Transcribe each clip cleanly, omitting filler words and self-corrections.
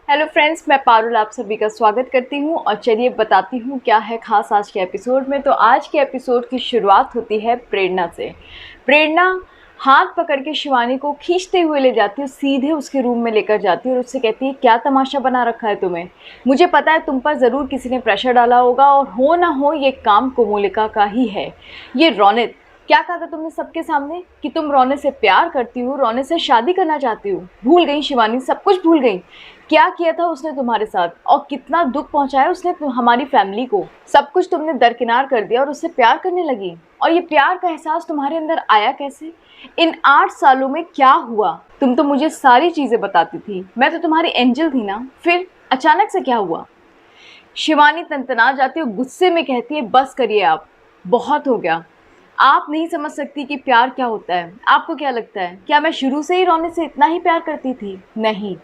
Hello friends, मैं पारुल आप सभी का स्वागत करती हूँ और चलिए बताती हूँ क्या है खास आज के एपिसोड में। तो आज के एपिसोड की शुरुआत होती है प्रेरणा से। प्रेरणा हाथ पकड़ के शिवानी को खींचते हुए ले जाती है, सीधे उसके रूम में लेकर जाती है और उससे कहती है, क्या तमाशा बना रखा है तुम्हें? मुझे पता है तुम पर ज़रूर किसी ने प्रेशर डाला होगा और हो ना हो ये काम कोमोलिका का ही है। ये रौनित, क्या कहा था तुमने सबके सामने कि तुम रौनित से प्यार करती हो, रौनित से शादी करना चाहती हो? भूल गई शिवानी, सब कुछ भूल गई। क्या किया था उसने तुम्हारे साथ और कितना दुख पहुंचाया उसने हमारी फैमिली को। सब कुछ तुमने दरकिनार कर दिया और उससे प्यार करने लगी। और ये प्यार का एहसास तुम्हारे अंदर आया कैसे? इन 8 सालों में क्या हुआ? तुम तो मुझे सारी चीजें बताती थी, मैं तो तुम्हारी एंजल थी ना, फिर अचानक से क्या हुआ? शिवानी तनतना जाती है और गुस्से में कहती है, बस करिए आप, बहुत हो गया। आप नहीं समझ सकती कि प्यार क्या होता है। आपको क्या लगता है, क्या मैं शुरू से ही रौनक से इतना ही प्यार करती थी? नहीं।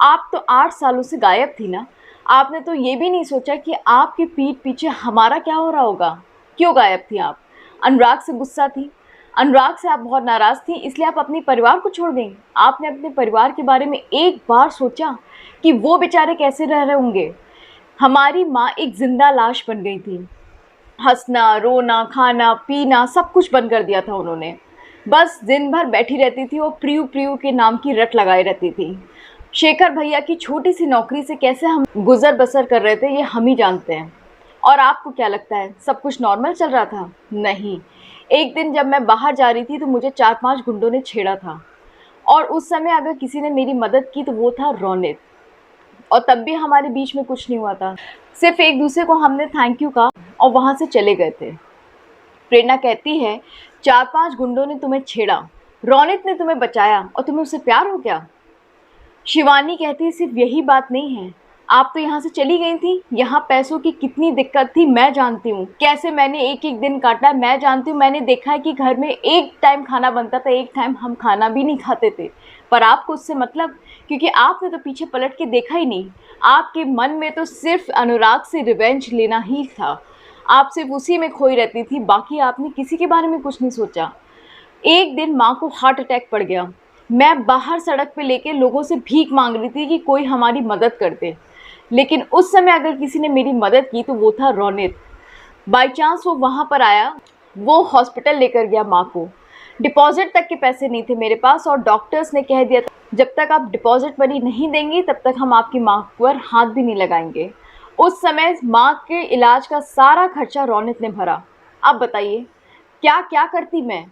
आप तो 8 सालों से गायब थी ना। आपने तो ये भी नहीं सोचा कि आपकी पीठ पीछे हमारा क्या हो रहा होगा। क्यों गायब थी आप? अनुराग से गुस्सा थी, अनुराग से आप बहुत नाराज़ थी, इसलिए आप अपने परिवार को छोड़ गई। आपने अपने परिवार के बारे में एक बार सोचा कि वो बेचारे कैसे रह रहे होंगे? हमारी माँ एक जिंदा लाश बन गई थी। हंसना, रोना, खाना पीना सब कुछ बंद कर दिया था उन्होंने। बस दिन भर बैठी रहती थी और प्रियू प्रियू के नाम की रट लगाई रहती थी। शेखर भैया की छोटी सी नौकरी से कैसे हम गुजर बसर कर रहे थे ये हम ही जानते हैं। और आपको क्या लगता है सब कुछ नॉर्मल चल रहा था? नहीं। एक दिन जब मैं बाहर जा रही थी तो मुझे 4-5 गुंडों ने छेड़ा था और उस समय अगर किसी ने मेरी मदद की तो वो था रौनित। और तब भी हमारे बीच में कुछ नहीं हुआ था, सिर्फ एक दूसरे को हमने थैंक यू कहा और वहाँ से चले गए थे। प्रेरणा कहती है, 4-5 गुंडों ने तुम्हें छेड़ा, रौनित ने तुम्हें बचाया और तुम्हें उससे प्यार हो गया। शिवानी कहती है, सिर्फ यही बात नहीं है, आप तो यहाँ से चली गई थी। यहाँ पैसों की कितनी दिक्कत थी मैं जानती हूँ, कैसे मैंने एक एक दिन काटा मैं जानती हूँ। मैंने देखा है कि घर में एक टाइम खाना बनता था, एक टाइम हम खाना भी नहीं खाते थे, पर आपको उससे मतलब, क्योंकि आपने तो पीछे पलट के देखा ही नहीं। आपके मन में तो सिर्फ अनुराग से रिवेंज लेना ही था। आप सिर्फ उसी में खोई रहती थी, बाकी आपने किसी के बारे में कुछ नहीं सोचा। एक दिन माँ को हार्ट अटैक पड़ गया। मैं बाहर सड़क पे लेके लोगों से भीख मांग रही थी कि कोई हमारी मदद कर दे, लेकिन उस समय अगर किसी ने मेरी मदद की तो वो था रौनित। बाय चांस वो वहाँ पर आया, वो हॉस्पिटल लेकर गया माँ को। डिपॉजिट तक के पैसे नहीं थे मेरे पास और डॉक्टर्स ने कह दिया था, जब तक आप डिपॉजिट मनी नहीं देंगी तब तक हम आपकी माँ पर हाथ भी नहीं लगाएंगे। उस समय माँ के इलाज का सारा खर्चा रौनित ने भरा। अब बताइए क्या क्या करती मैं,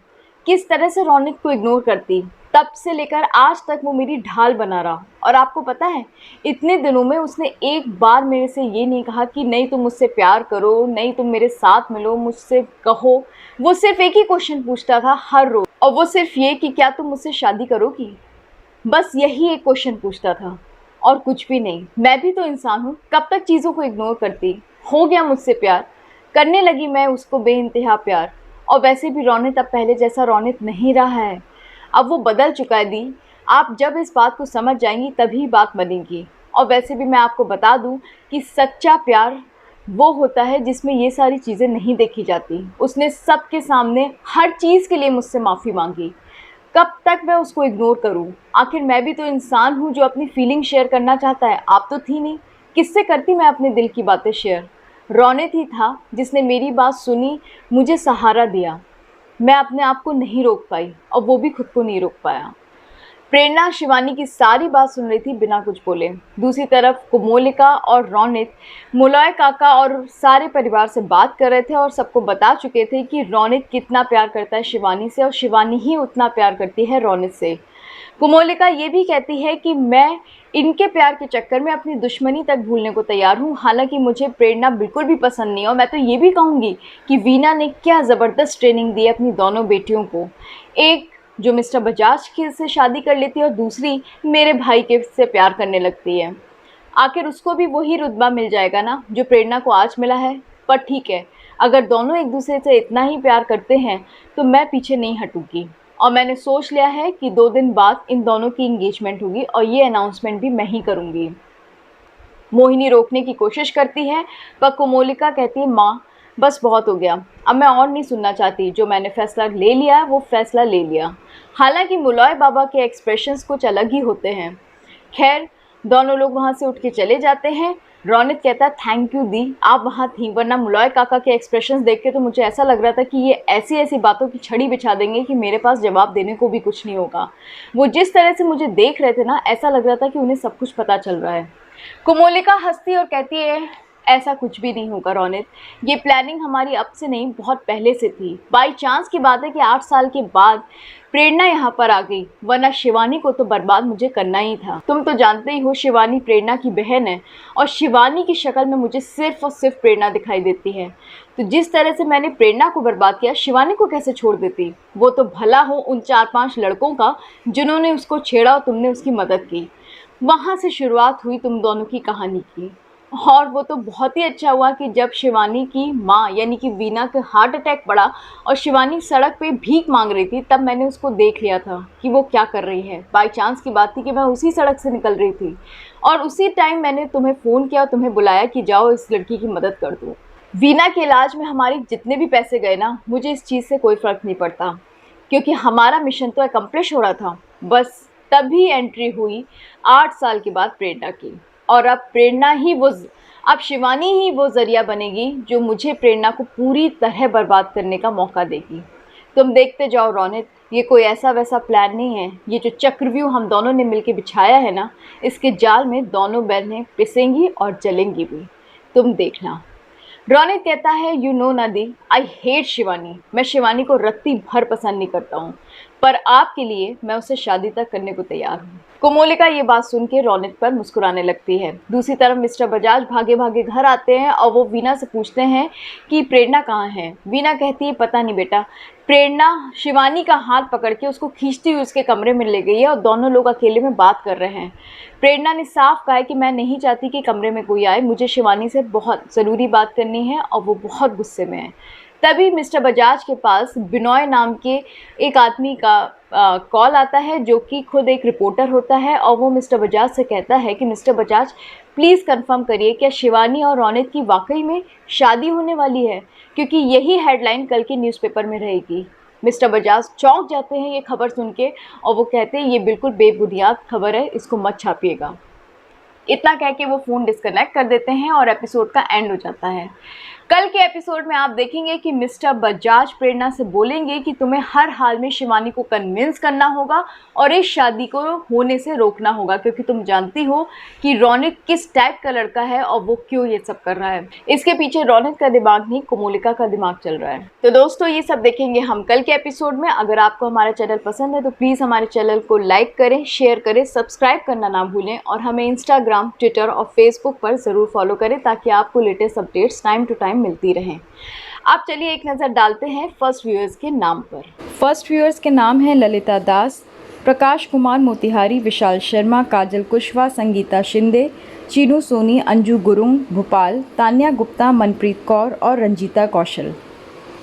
किस तरह से रौनिक को इग्नोर करती। तब से लेकर आज तक वो मेरी ढाल बना रहा। और आपको पता है, इतने दिनों में उसने एक बार मेरे से ये नहीं कहा कि नहीं तुम मुझसे प्यार करो, नहीं तुम मेरे साथ मिलो, मुझसे कहो। वो सिर्फ एक ही क्वेश्चन पूछता था हर रोज, और वो सिर्फ ये कि क्या तुम मुझसे शादी करोगी? बस यही एक क्वेश्चन पूछता था और कुछ भी नहीं। मैं भी तो इंसान हूँ, कब तक चीज़ों को इग्नोर करती? हो गया मुझसे प्यार, करने लगी मैं उसको बेइंतहा प्यार। और वैसे भी रौनित अब पहले जैसा रौनित नहीं रहा है, अब वो बदल चुका है दी। आप जब इस बात को समझ जाएंगी तभी बात बनेगी। और वैसे भी मैं आपको बता दूं कि सच्चा प्यार वो होता है जिसमें ये सारी चीज़ें नहीं देखी जाती। उसने सबके सामने हर चीज़ के लिए मुझसे माफ़ी मांगी। कब तक मैं उसको इग्नोर करूं? आखिर मैं भी तो इंसान हूं जो अपनी फीलिंग शेयर करना चाहता है। आप तो थी नहीं, किससे करती मैं अपने दिल की बातें शेयर? रौनित ही था जिसने मेरी बात सुनी, मुझे सहारा दिया। मैं अपने आप को नहीं रोक पाई और वो भी खुद को नहीं रोक पाया। प्रेरणा शिवानी की सारी बात सुन रही थी बिना कुछ बोले। दूसरी तरफ कोमोलिका और रौनित मुलॉय काका और सारे परिवार से बात कर रहे थे और सबको बता चुके थे कि रौनित कितना प्यार करता है शिवानी से और शिवानी ही उतना प्यार करती है रौनित से। कोमोलिका ये भी कहती है कि मैं इनके प्यार के चक्कर में अपनी दुश्मनी तक भूलने को तैयार हूँ। हालांकि मुझे प्रेरणा बिल्कुल भी पसंद नहीं है और मैं तो ये भी कहूँगी कि वीना ने क्या ज़बरदस्त ट्रेनिंग दी है अपनी दोनों बेटियों को। एक जो मिस्टर बजाज के से शादी कर लेती है और दूसरी मेरे भाई के से प्यार करने लगती है। आखिर उसको भी वही रुतबा मिल जाएगा ना जो प्रेरणा को आज मिला है। पर ठीक है, अगर दोनों एक दूसरे से इतना ही प्यार करते हैं तो मैं पीछे नहीं हटूंगी। और मैंने सोच लिया है कि 2 दिन बाद इन दोनों की इंगेजमेंट होगी और ये अनाउंसमेंट भी मैं ही करूँगी। मोहिनी रोकने की कोशिश करती है पर कोमोलिका कहती है, माँ बस बहुत हो गया, अब मैं और नहीं सुनना चाहती। जो मैंने फ़ैसला ले लिया वो फ़ैसला ले लिया। हालांकि मुलॉय बाबा के एक्सप्रेशंस कुछ अलग ही होते हैं। खैर, दोनों लोग वहाँ से उठ के चले जाते हैं। रौनित कहता है थैंक यू दी, आप वहाँ थी, वरना मुलॉय काका के एक्सप्रेशंस देख के तो मुझे ऐसा लग रहा था कि ये ऐसी ऐसी बातों की छड़ी बिछा देंगे कि मेरे पास जवाब देने को भी कुछ नहीं होगा। वो जिस तरह से मुझे देख रहे थे ना, ऐसा लग रहा था कि उन्हें सब कुछ पता चल रहा है। कोमोलिका हंसती और कहती है ऐसा कुछ भी नहीं होगा रौनित, ये प्लानिंग हमारी अब से नहीं बहुत पहले से थी। बाई चांस की बात है कि 8 साल के बाद प्रेरणा यहाँ पर आ गई, वरना शिवानी को तो बर्बाद मुझे करना ही था। तुम तो जानते ही हो शिवानी प्रेरणा की बहन है और शिवानी की शक्ल में मुझे सिर्फ और सिर्फ प्रेरणा दिखाई देती है। तो जिस तरह से मैंने प्रेरणा को बर्बाद किया, शिवानी को कैसे छोड़ देती? वो तो भला हो उन 4-5 लड़कों का जिन्होंने उसको छेड़ा और तुमने उसकी मदद की। वहाँ से शुरुआत हुई तुम दोनों की कहानी की। और वो तो बहुत ही अच्छा हुआ कि जब शिवानी की माँ यानी कि वीना के हार्ट अटैक पड़ा और शिवानी सड़क पे भीख मांग रही थी, तब मैंने उसको देख लिया था कि वो क्या कर रही है। बाई चांस की बात थी कि मैं उसी सड़क से निकल रही थी और उसी टाइम मैंने तुम्हें फ़ोन किया और तुम्हें बुलाया कि जाओ इस लड़की की मदद कर दो। वीना के इलाज में हमारे जितने भी पैसे गए ना, मुझे इस चीज़ से कोई फ़र्क नहीं पड़ता, क्योंकि हमारा मिशन तो एकम्प्लिश हो रहा था। बस तभी एंट्री हुई 8 साल के बाद प्रेरणा की, और अब प्रेरणा ही अब शिवानी ही वो ज़रिया बनेगी जो मुझे प्रेरणा को पूरी तरह बर्बाद करने का मौका देगी। तुम देखते जाओ रौनित, ये कोई ऐसा वैसा प्लान नहीं है। ये जो चक्रव्यूह हम दोनों ने मिलकर बिछाया है ना, इसके जाल में दोनों बहनें पिसेंगी और जलेंगी भी, तुम देखना। रौनित कहता है यू नो नदी, आई हेट शिवानी। मैं शिवानी को रत्ती भर पसंद नहीं करता हूँ, पर आपके लिए मैं उसे शादी तक करने को तैयार हूँ। कोमोलिका ये बात सुन के रौनित पर मुस्कुराने लगती है। दूसरी तरफ मिस्टर बजाज भागे भागे घर आते हैं और वो वीना से पूछते हैं कि प्रेरणा कहाँ है। वीना कहती है पता नहीं बेटा, प्रेरणा शिवानी का हाथ पकड़ के उसको खींचती हुई उसके कमरे में ले गई है और दोनों लोग अकेले में बात कर रहे हैं। प्रेरणा ने साफ कहा है कि मैं नहीं चाहती कि कमरे में कोई आए, मुझे शिवानी से बहुत ज़रूरी बात करनी है, और वो बहुत गुस्से में है। तभी मिस्टर बजाज के पास बिनॉय नाम के एक आदमी का कॉल आता है जो कि खुद एक रिपोर्टर होता है, और वो मिस्टर बजाज से कहता है कि मिस्टर बजाज प्लीज़ कंफर्म करिए क्या शिवानी और रौनित की वाकई में शादी होने वाली है, क्योंकि यही हेडलाइन कल के न्यूज़पेपर में रहेगी। मिस्टर बजाज चौंक जाते हैं ये खबर सुन के, और वो कहते हैं ये बिल्कुल बेबुनियाद खबर है, इसको मत छापिएगा। इतना कह के वो फ़ोन डिस्कनेक्ट कर देते हैं और एपिसोड का एंड हो जाता है। कल के एपिसोड में आप देखेंगे कि मिस्टर बजाज प्रेरणा से बोलेंगे कि तुम्हें हर हाल में शिवानी को कन्विंस करना होगा और इस शादी को होने से रोकना होगा, क्योंकि तुम जानती हो कि रौनित किस टाइप का लड़का है और वो क्यों ये सब कर रहा है। इसके पीछे रौनित का दिमाग नहीं, कोमोलिका का दिमाग चल रहा है। तो दोस्तों ये सब देखेंगे हम कल के एपिसोड में। अगर आपको हमारा चैनल पसंद है तो प्लीज़ हमारे चैनल को लाइक करें, शेयर करें, सब्सक्राइब करना ना भूलें, और हमें इंस्टाग्राम, ट्विटर और फेसबुक पर ज़रूर फॉलो करें ताकि आपको latest updates time to time मिलती रहें। आप चलिए एक नज़र डालते हैं फर्स्ट व्यूअर्स के नाम पर। फर्स्ट व्यूअर्स के नाम हैं ललिता दास, प्रकाश कुमार मोतिहारी, विशाल शर्मा, काजल कुशवाहा, संगीता शिंदे, चीनू सोनी, अंजू गुरुंग भोपाल, तान्या गुप्ता, मनप्रीत कौर और रंजीता कौशल।